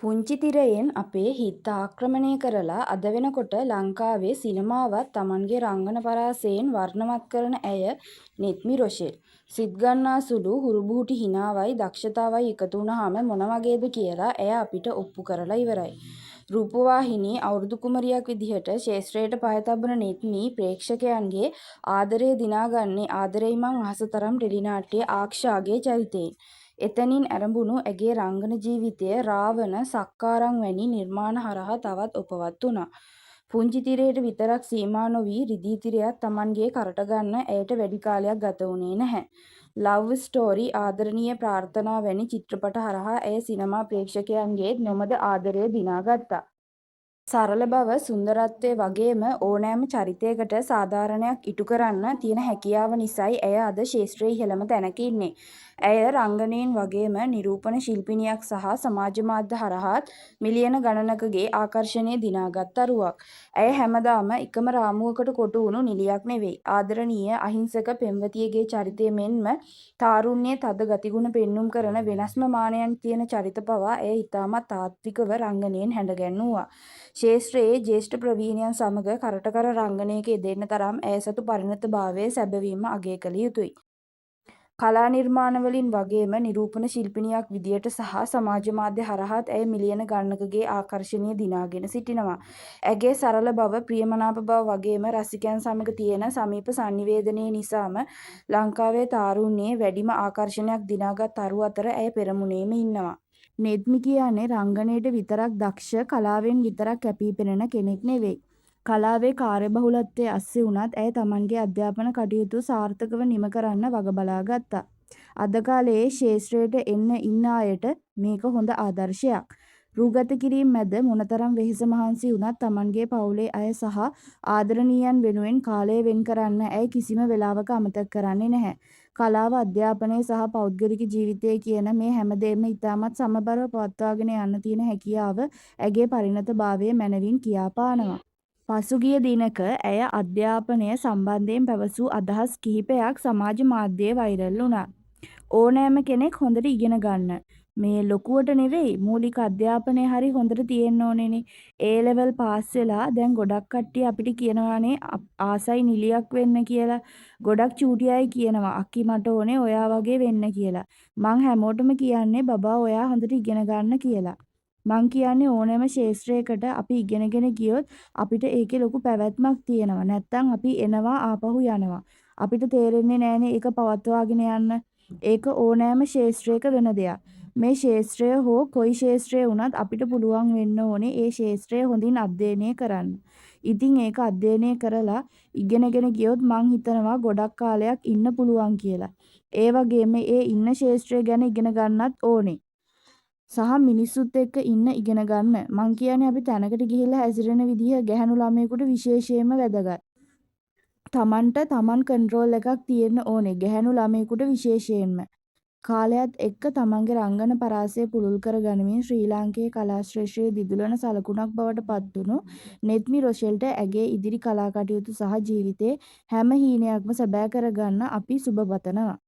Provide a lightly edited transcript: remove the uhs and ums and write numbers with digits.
පුංචි තිරයෙන් අපේ හිත ආක්‍රමණය කරලා අද වෙනකොට ලංකාවේ සිනමාවත් තමන්ගේ රංගන පරාසයෙන් වර්ණවත් කරන ඇය නෙත්මි රොෂෙල්. සිත් ගන්නා සුළු හුරුබුහුටි හිනාවයි දක්ෂතාවයි එකතු වුණාම මොන වගේද කියලා ඇය අපිට ඔප්පු කරලා ඉවරයි. රූපවාහිනී අවුරුදු කුමරියක් විදිහට ක්ෂේත්‍රයට පය තබන නෙත්මි ප්‍රේක්ෂකයන්ගේ ආදරය දිනාගන්නේ ආදරෙයි මං අහස තරම් ටෙලිනාට්‍යයේ ආක්ෂාගේ චරිතයෙන්. එතනින් ඇරඹුණු ඇගේ රංගන ජීවිතය රාවණ, සක්කාරම් වැනි නිර්මාණ හරහා තවත් ඔපවත් වුණා. පුංචි තිරයට විතරක් සීමා නොවී රිදී තිරයත් Tamanගේ කරට ගන්න ඇයට වැඩි කාලයක් ගත වුණේ නැහැ. ලව් ස්ටෝරි, ආදරණීය ප්‍රාර්ථනා වැනි චිත්‍රපට හරහා ඇය සිනමා ප්‍රේක්ෂකයන්ගේ නොමද ආදරය දිනාගත්තා. සරල බව, සුන්දරත්වය වගේම ඕනෑම චරිතයකට සාධාරණයක් ඉටු කරන්න තියෙන හැකියාව නිසයි ඇය අද ක්ෂේත්‍රයේ ඉහළම තැනක ඉන්නේ. ඇය රංගනයෙන් වගේම නිරූපණ ශිල්පිනියක් සහ සමාජ මාධ්‍ය හරහාත් මිලියන ගණනකගේ ආකර්ෂණය දිනාගත් තරුවක්. ඇය හැමදාම එකම රාමුවකට කොටු වුණු නිළියක් නෙවෙයි. ආදරණීය අහිංසක පෙම්වතියගේ චරිතය මෙන්ම තාරුණ්‍යයේ තද ගතිගුණ පෙන්눔 කරන වෙනස්ම මානයන් තියෙන චරිත පවා ඇය ඉතාමත් තාත්විකව රංගනයෙන් හැඳගැන්වුවා. ක්ෂේත්‍රයේ ජ්‍යෙෂ්ඨ ප්‍රවීණයන් සමග කරට කර රංගනයක යෙදෙන්න තරම් ඇය සතු පරිණතභාවය සැබවින්ම අගය කළ යුතුයි. කලා නිර්මාණවලින් වගේම නිරූපණ ශිල්පිනියක් විදියට සහ සමාජ මාධ්‍ය හරහාත් ඇය මිලියන ගණනකගේ ආකර්ෂණය දිනාගෙන සිටිනවා. ඇගේ සරල බව, ප්‍රියමනාප බව වගේම රසිකයන් සමග තියෙන සමීප සංනිවේදනය නිසාම ලංකාවේ තාරුණ්‍යයේ වැඩිම ආකර්ෂණයක් දිනාගත් තරු අතර ඇය පෙරමුණේම ඉන්නවා. නෙත්මි කියන්නේ රංගනයට විතරක් දක්ෂ, කලාවෙන් විතරක් කැපී පෙනෙන කෙනෙක් නෙවෙයි. කලාවේ කාර්යබහුලත්වයේ අස්සේ වුණත් ඇය Tamanගේ අධ්‍යාපන කටයුතු සාර්ථකව නිම කරන්න වග බලා ගත්තා. අද කාලේ ක්ෂේත්‍රයට එන්න ඉන්න අයට මේක හොඳ ආදර්ශයක්. රූගත කිරීම මැද මොනතරම් වෙහෙස මහන්සි වුණත් Tamanගේ පවුලේ අය සහ ආදරණීයයන් වෙනුවෙන් කාලය වෙන් කරන්න ඇය කිසිම වෙලාවක අමතක කරන්නේ නැහැ. කලාව, අධ්‍යාපනය සහ පෞද්ගලික ජීවිතය කියන මේ හැමදේම ඉතාමත් සමබරව පවත්වාගෙන යන්න තියෙන හැකියාව ඇගේ පරිණතභාවය මැනවින් කියාපානවා. පසුගිය දිනක ඇය අධ්‍යාපනය සම්බන්ධයෙන් පැවසූ අදහස් කිහිපයක් සමාජ මාධ්‍යයේ වෛරල් වුණා. ඕනෑම කෙනෙක් හොඳට ඉගෙන ගන්න. මේ ලොකුවට නෙවෙයි, මූලික අධ්‍යාපනය හරි හොඳට තියෙන්න ඕනේනේ. ඒ ලෙවල් පාස් වෙලා දැන් ගොඩක් කට්ටිය අපිට කියනවානේ ආසයි නිලියක් වෙන්න කියලා. ගොඩක් චූටි අය කියනවා අක්කි මට ඕනේ ඔයා වගේ වෙන්න කියලා. මං හැමෝටම කියන්නේ බබා ඔයා හොඳට ඉගෙන ගන්න කියලා. මං කියන්නේ ඕනෑම ක්ෂේත්‍රයකට අපි ඉගෙනගෙන ගියොත් අපිට ඒකේ ලොකු පැවැත්මක් තියෙනවා. නැත්තම් අපි එනවා ආපහු යනවා. අපිට තේරෙන්නේ නෑනේ ඒක පවත්වාගෙන යන්න. ඒක ඕනෑම ක්ෂේත්‍රයක වෙන දෙයක්. මේ ක්ෂේත්‍රය හෝ කොයි ක්ෂේත්‍රය වුණත් අපිට පුළුවන් වෙන්න ඕනේ ඒ ක්ෂේත්‍රය හොඳින් අධ්‍යයනය කරන්න. ඉතින් ඒක අධ්‍යයනය කරලා ඉගෙනගෙන ගියොත් මං හිතනවා ගොඩක් කාලයක් ඉන්න පුළුවන් කියලා. ඒ වගේම ඒ ඉන්න ක්ෂේත්‍රය ගැන ඉගෙන ගන්නත් ඕනේ. සහ මිනිස්සුත් එක්ක ඉන්න ඉගෙන ගන්න. මං කියන්නේ අපි තැනකට ගිහිල්ලා හැසිරෙන විදිහ ගැහැණු ළමයෙකුට විශේෂයෙන්ම වැදගත්. තමන්ට තමන් කන්ට්‍රෝල් එකක් තියෙන්න ඕනේ ගැහැණු ළමයෙකුට විශේෂයෙන්ම. කාලයත් එක්ක තමන්ගේ රංගන පරාසය පුළුල් කර ගනිමින් ශ්‍රී ලාංකේය කලා ශ්‍රේෂ්ඨයේ දිදුලන සලකුණක් බවට පත්වුණු නෙත්මි රොෂෙල්ට ඇගේ ඉදිරි කලා කටයුතු සහ ජීවිතේ හැම හීනයක්ම සැබෑ කරගන්න අපි සුබ පතනවා.